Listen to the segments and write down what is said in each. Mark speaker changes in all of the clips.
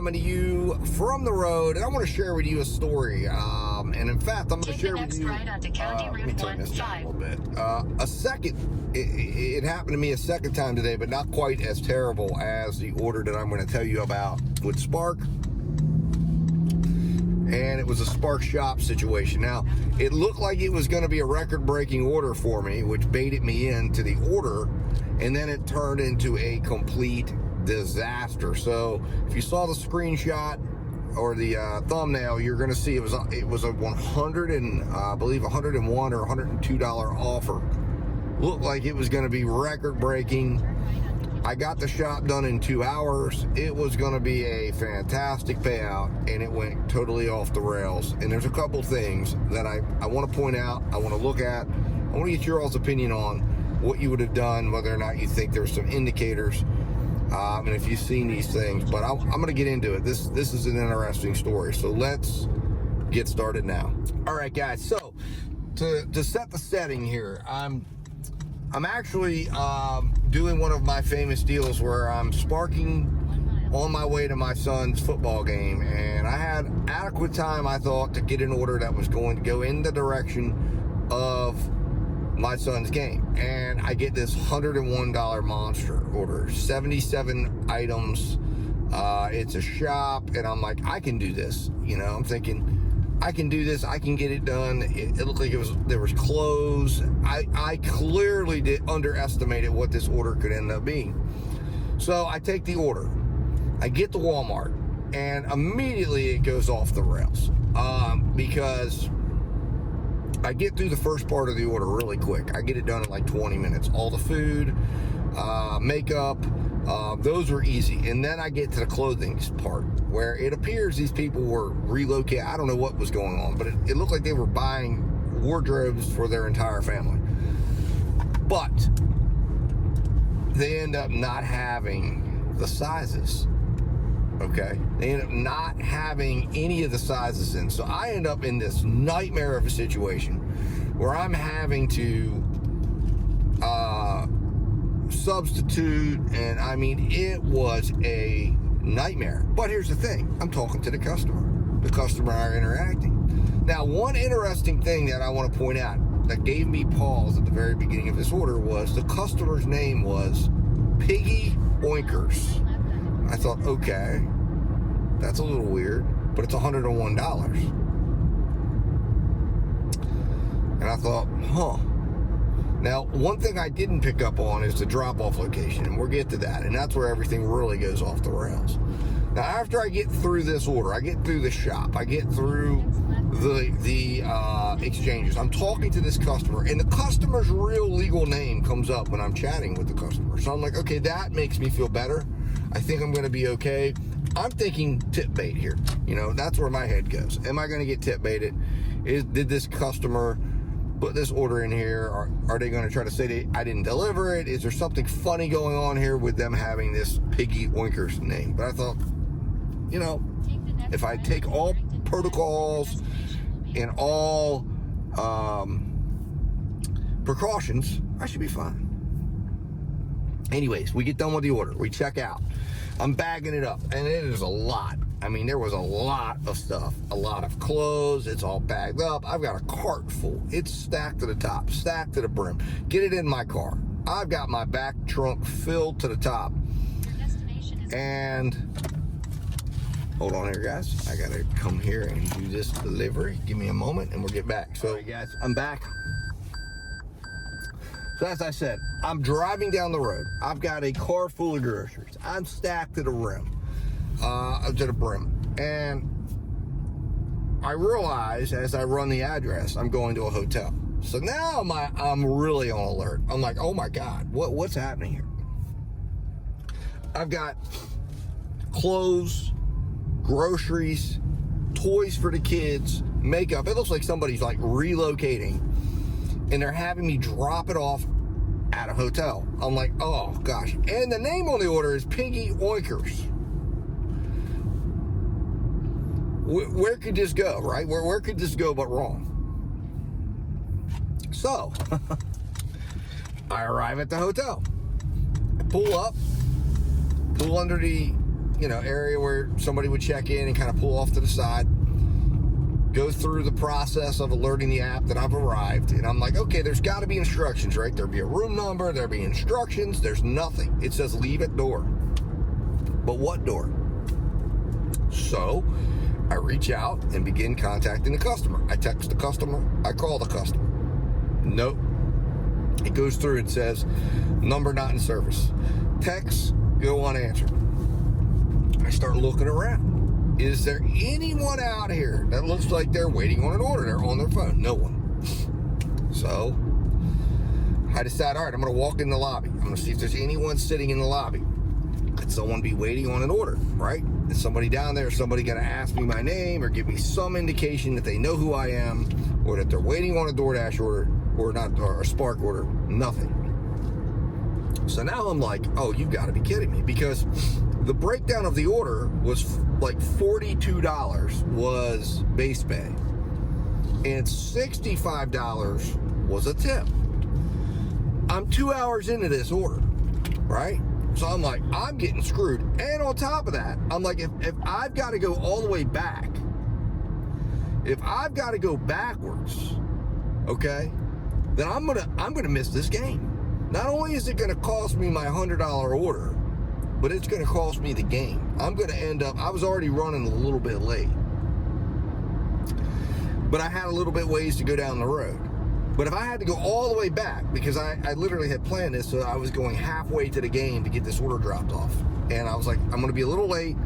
Speaker 1: coming to you from the road, and I want to share with you a story. And in fact, I'm going to share with you.
Speaker 2: Right onto County
Speaker 1: Let me
Speaker 2: Route
Speaker 1: turn this down a
Speaker 2: 15.
Speaker 1: little bit. It happened to me a second time today, but not quite as terrible as the order that I'm going to tell you about with Spark. And it was a Spark shop situation. Now, it looked like it was going to be a record-breaking order for me, which baited me into the order, and then it turned into a complete disaster. So, if you saw the screenshot or the thumbnail, you're going to see it was a 100 and I believe $101 or $102 offer. Looked like it was going to be record-breaking. I got the shop done in 2 hours. It was going to be a fantastic payout, and it went totally off the rails. And there's a couple things that I want to point out, I want to look at. I want to get your all's opinion on what you would have done, whether or not you think there's some indicators, and if you've seen these things. But I'm going to get into it. This is an interesting story. So let's get started now. All right, guys. So to set the setting here, I'm actually doing one of my famous deals where I'm sparking on my way to my son's football game, and I had adequate time, I thought, to get an order that was going to go in the direction of my son's game. And I get this $101 monster order, 77 items. It's a shop, and I'm like, I can do this. You know, I'm thinking, I can do this. I can get it done. It looked like there was clothes. I clearly did underestimated what this order could end up being. So I take the order. I get to Walmart, and immediately it goes off the rails because I get through the first part of the order really quick. I get it done in like 20 minutes. All the food, makeup, those were easy. And then I get to the clothing part where it appears these people were relocated. I don't know what was going on, but it looked like they were buying wardrobes for their entire family. But they end up not having the sizes. Okay, they end up not having any of the sizes in. So I end up in this nightmare of a situation where I'm having to substitute, and I mean, it was a nightmare. But here's the thing, I'm talking to the customer and I are interacting. Now, one interesting thing that I want to point out that gave me pause at the very beginning of this order was the customer's name was Piggy Oinkers. I thought, okay, that's a little weird, but it's $101. And I thought, huh. Now, one thing I didn't pick up on is the drop-off location, and we'll get to that, and that's where everything really goes off the rails. Now, after I get through this order, I get through the shop, I get through the exchanges, I'm talking to this customer, and the customer's real legal name comes up when I'm chatting with the customer. So I'm like, okay, that makes me feel better. I think I'm going to be okay. I'm thinking tip bait here. You know, that's where my head goes. Am I going to get tip baited? Did this customer put this order in here? Are they going to try to say I didn't deliver it? Is there something funny going on here with them having this Piggy Oinkers name? But I thought, you know, if I take all protocols and all precautions, I should be fine. Anyways, we get done with the order. We check out. I'm bagging it up, and it is a lot. I mean, there was a lot of stuff, a lot of clothes. It's all bagged up. I've got a cart full. It's stacked to the top, stacked to the brim. Get it in my car. I've got my back trunk filled to the top. And hold on here, guys. I got to come here and do this delivery. Give me a moment, and we'll get back. So, guys, I'm back. So as I said, I'm driving down the road. I've got a car full of groceries. I'm stacked to the rim, and I realize as I run the address, I'm going to a hotel. So now I'm really on alert. I'm like, oh my God, what's happening here? I've got clothes, groceries, toys for the kids, makeup. It looks like somebody's like relocating, and they're having me drop it off at a hotel. I'm like, oh gosh. And the name on the order is Piggy Oinkers. Where could this go, right? Where could this go but wrong? So, I arrive at the hotel. I pull up, pull under the area where somebody would check in and kind of pull off to the side, go through the process of alerting the app that I've arrived, and I'm like, okay, there's got to be instructions, right? There'll be a room number, there'll be instructions. There's nothing. It says leave at door. But what door? So I reach out and begin contacting the customer. I text the customer. I call the customer. Nope. It goes through and says number not in service. Text go unanswered. I start looking around. Is there anyone out here that looks like they're waiting on an order? They're on their phone. No one. So I decide, all right, I'm going to walk in the lobby. I'm going to see if there's anyone sitting in the lobby. Could someone be waiting on an order, right? Is somebody down there? Is somebody going to ask me my name or give me some indication that they know who I am or that they're waiting on a DoorDash order or a Spark order? Nothing. So now I'm like, oh, you've got to be kidding me, because the breakdown of the order was like $42 was base pay and $65 was a tip. I'm 2 hours into this order, right? So I'm like, I'm getting screwed. And on top of that, I'm like, if I've got to go all the way back, if I've got to go backwards, okay, then I'm gonna miss this game. Not only is it gonna cost me my $100 order, but it's gonna cost me the game. I'm gonna end up, I was already running a little bit late, but I had a little bit ways to go down the road. But if I had to go all the way back, because I literally had planned this, so I was going halfway to the game to get this order dropped off. And I was like, I'm gonna be a little late,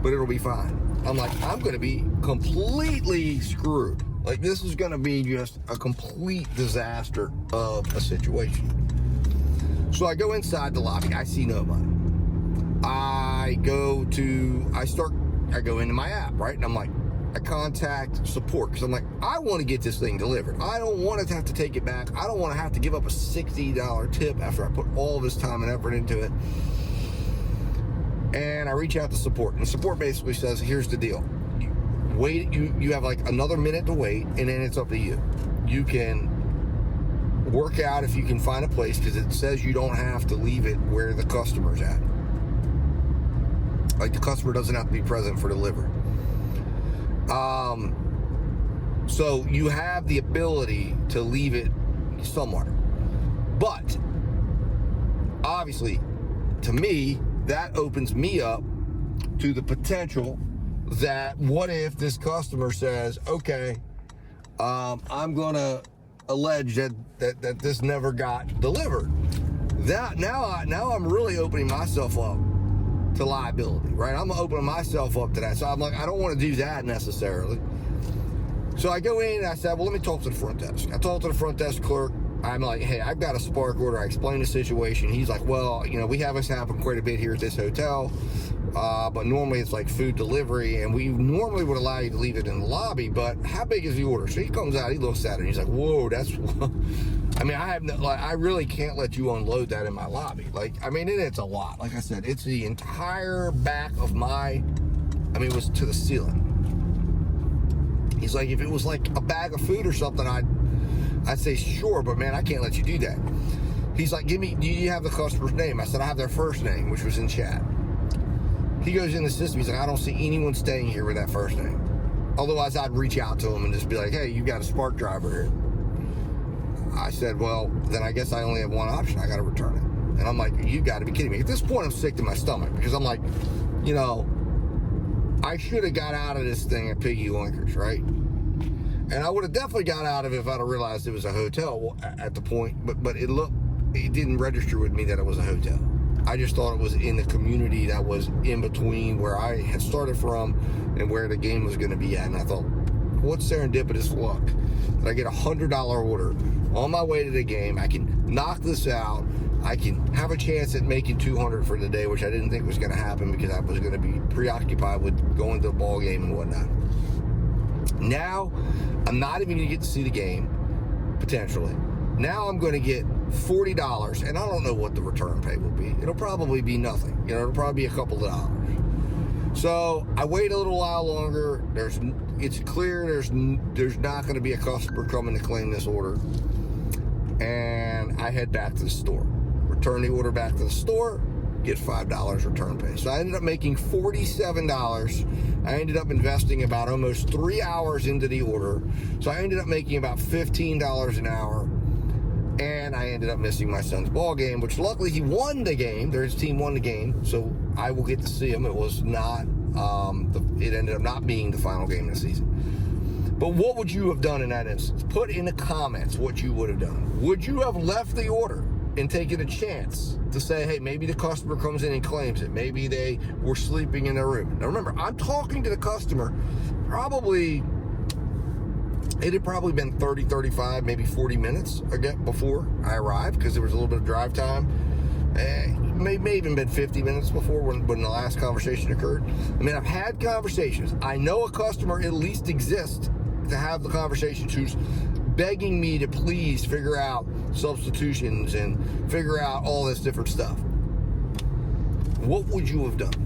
Speaker 1: but it'll be fine. I'm like, I'm gonna be completely screwed. Like, this is gonna be just a complete disaster of a situation. So I go inside the lobby, I see nobody. I go into my app, right? And I'm like, I contact support, because I'm like, I want to get this thing delivered. I don't want to have to take it back. I don't want to have to give up a $60 tip after I put all this time and effort into it. And I reach out to support, and support basically says, here's the deal. You have like another minute to wait, and then it's up to you. You can work out if you can find a place, because it says you don't have to leave it where the customer's at. Like, the customer doesn't have to be present for delivery. So you have the ability to leave it somewhere. But obviously, to me, that opens me up to the potential that what if this customer says, okay, I'm gonna allege that this never got delivered. Now I'm really opening myself up to liability, right? I'm opening myself up to that. So I'm like, I don't want to do that necessarily. So I go in and I said, well, let me talk to the front desk. I talked to the front desk clerk. I'm like, hey, I've got a Spark order. I explained the situation. He's like, well, we have this happen quite a bit here at this hotel, but normally it's like food delivery, and we normally would allow you to leave it in the lobby, but how big is the order? So he comes out, he looks at it, and he's like, whoa, that's, I mean, I really can't let you unload that in my lobby. And it's a lot. Like I said, it's the entire back of it was to the ceiling. He's like, if it was like a bag of food or something, I'd say sure, but man, I can't let you do that. He's like, do you have the customer's name? I said, I have their first name, which was in chat. He goes in the system, he's like, I don't see anyone staying here with that first name. Otherwise, I'd reach out to him and just be like, hey, you got a Spark driver here. I said, well, then I guess I only have one option. I got to return it. And I'm like, you got to be kidding me. At this point, I'm sick to my stomach, because I'm like, I should have got out of this thing at Piggy Oinkers, right? And I would have definitely got out of it if I'd have realized it was a hotel at the point, but it didn't register with me that it was a hotel. I just thought it was in the community that was in between where I had started from and where the game was going to be at. And I thought, what serendipitous luck that I get a $100 order on my way to the game. I can knock this out. I can have a chance at making $200 for the day, which I didn't think was going to happen because I was going to be preoccupied with going to the ball game and whatnot. Now, I'm not even going to get to see the game, potentially. Now I'm going to get $40, and I don't know what the return pay will be. It'll probably be nothing. It'll probably be a couple of dollars. So I wait a little while longer. It's clear there's not going to be a customer coming to claim this order, and I head back to the store. Return the order back to the store. get $5 return pay. So I ended up making $47. I ended up investing about almost 3 hours into the order. So I ended up making about $15 an hour. And I ended up missing my son's ball game, which luckily he won the game. His team won the game, so I will get to see him. It was not, it ended up not being the final game of the season. But what would you have done in that instance? Put in the comments what you would have done. Would you have left the order and taken a chance to say, hey, maybe the customer comes in and claims it. Maybe they were sleeping in their room. Now remember, I'm talking to the customer it had probably been 30, 35, maybe 40 minutes before I arrived, because there was a little bit of drive time. May even been 50 minutes before when the last conversation occurred. I mean, I've had conversations. I know a customer at least exists to have the conversations who's begging me to please figure out substitutions and figure out all this different stuff. What would you have done?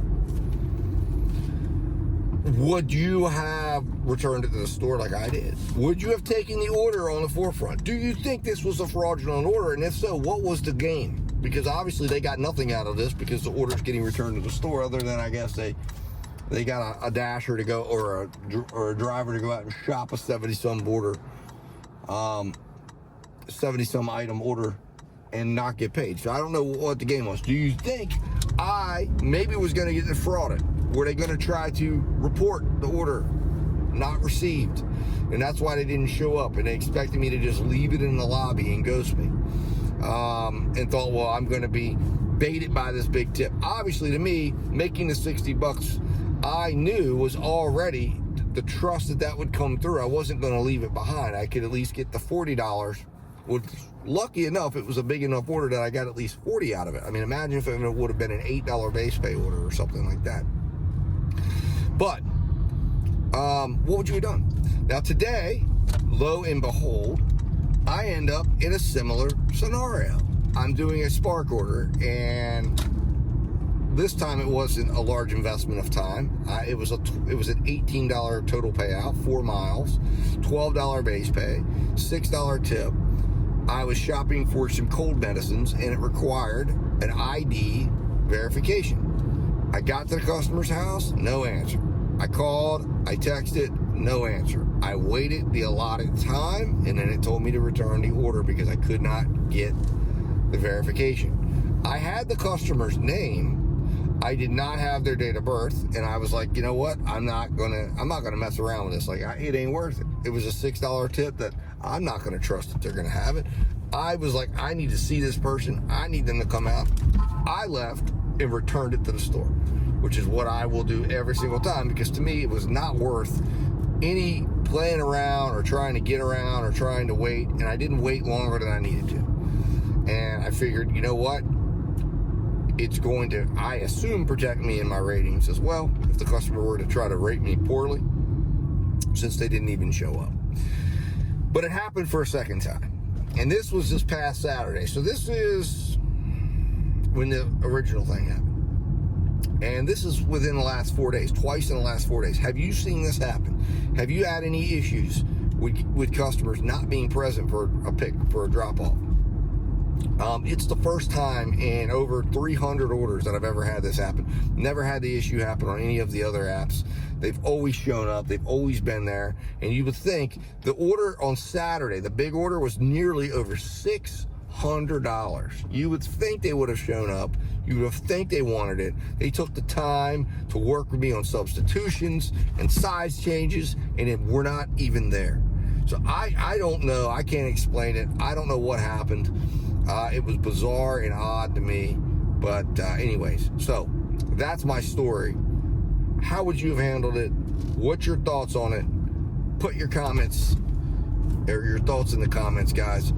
Speaker 1: Would you have returned it to the store like I did? Would you have taken the order on the forefront? Do you think this was a fraudulent order? And if so, what was the gain? Because obviously they got nothing out of this, because the order's getting returned to the store, other than I guess they got a dasher to go, or a driver to go out and shop a 70-some order, 70-some item order, and not get paid. So I don't know what the game was. Do you think I maybe was going to get defrauded? Were they going to try to report the order not received? And that's why they didn't show up, and they expected me to just leave it in the lobby and ghost me. And thought, well, I'm going to be baited by this big tip. Obviously, to me, making the $60, I knew was already the trust that would come through. I wasn't going to leave it behind. I could at least get the $40. Which, lucky enough, it was a big enough order that I got at least 40 out of it. I mean, imagine if it would have been an $8 base pay order or something like that. But what would you have done? Now today, lo and behold, I end up in a similar scenario. I'm doing a Spark order, and this time it wasn't a large investment of time. It was an $18 total payout, 4 miles, $12 base pay, $6 tip. I was shopping for some cold medicines, and it required an ID verification. I got to the customer's house, no answer. I called, I texted, no answer. I waited the allotted time, and then it told me to return the order because I could not get the verification. I had the customer's name. I did not have their date of birth, and I was like, you know what? I'm not gonna mess around with this. Like, it ain't worth it. It was a $6 tip that I'm not gonna trust that they're gonna have it. I was like, I need to see this person. I need them to come out. I left and returned it to the store, which is what I will do every single time, because to me, it was not worth any playing around or trying to get around or trying to wait. And I didn't wait longer than I needed to. And I figured, you know what? It's going to, I assume, protect me in my ratings as well if the customer were to try to rate me poorly, since they didn't even show up. But it happened for a second time. And this was this past Saturday. So this is when the original thing happened. And this is within the last 4 days, twice in the last 4 days. Have you seen this happen? Have you had any issues with customers not being present for a drop-off? It's the first time in over 300 orders that I've ever had this happen. Never had the issue happen on any of the other apps. They've always shown up. They've always been there. And you would think the order on Saturday, the big order, was nearly over $600. You would think they would have shown up. You would think they wanted it. They took the time to work with me on substitutions and size changes, and we're not even there. So I don't know. I can't explain it. I don't know what happened. It was bizarre and odd to me. But anyways, so that's my story. How would you have handled it? What's your thoughts on it? Put your comments or your thoughts in the comments, guys.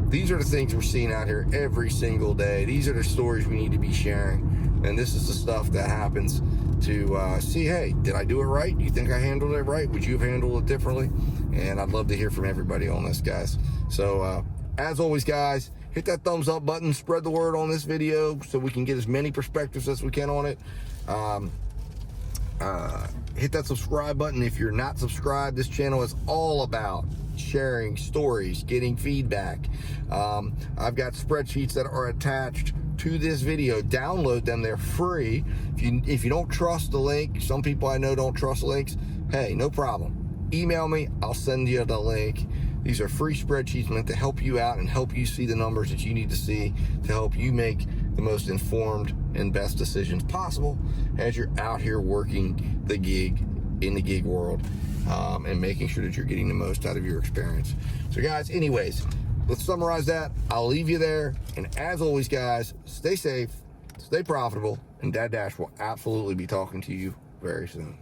Speaker 1: These are the things we're seeing out here every single day. These are the stories we need to be sharing. And this is the stuff that happens to see, hey, did I do it right? Do you think I handled it right? Would you have handled it differently? And I'd love to hear from everybody on this, guys. So as always, guys, hit that thumbs up button, spread the word on this video so we can get as many perspectives as we can on it. Hit that subscribe button if you're not subscribed. This channel is all about sharing stories, getting feedback. I've got spreadsheets that are attached to this video. Download them, they're free. If you don't trust the link, some people I know don't trust links, hey, no problem. Email me, I'll send you the link. These are free spreadsheets meant to help you out and help you see the numbers that you need to see to help you make the most informed and best decisions possible as you're out here working the gig, in the gig world, and making sure that you're getting the most out of your experience. So guys, anyways, let's summarize that. I'll leave you there. And as always, guys, stay safe, stay profitable, and Dad Dash will absolutely be talking to you very soon.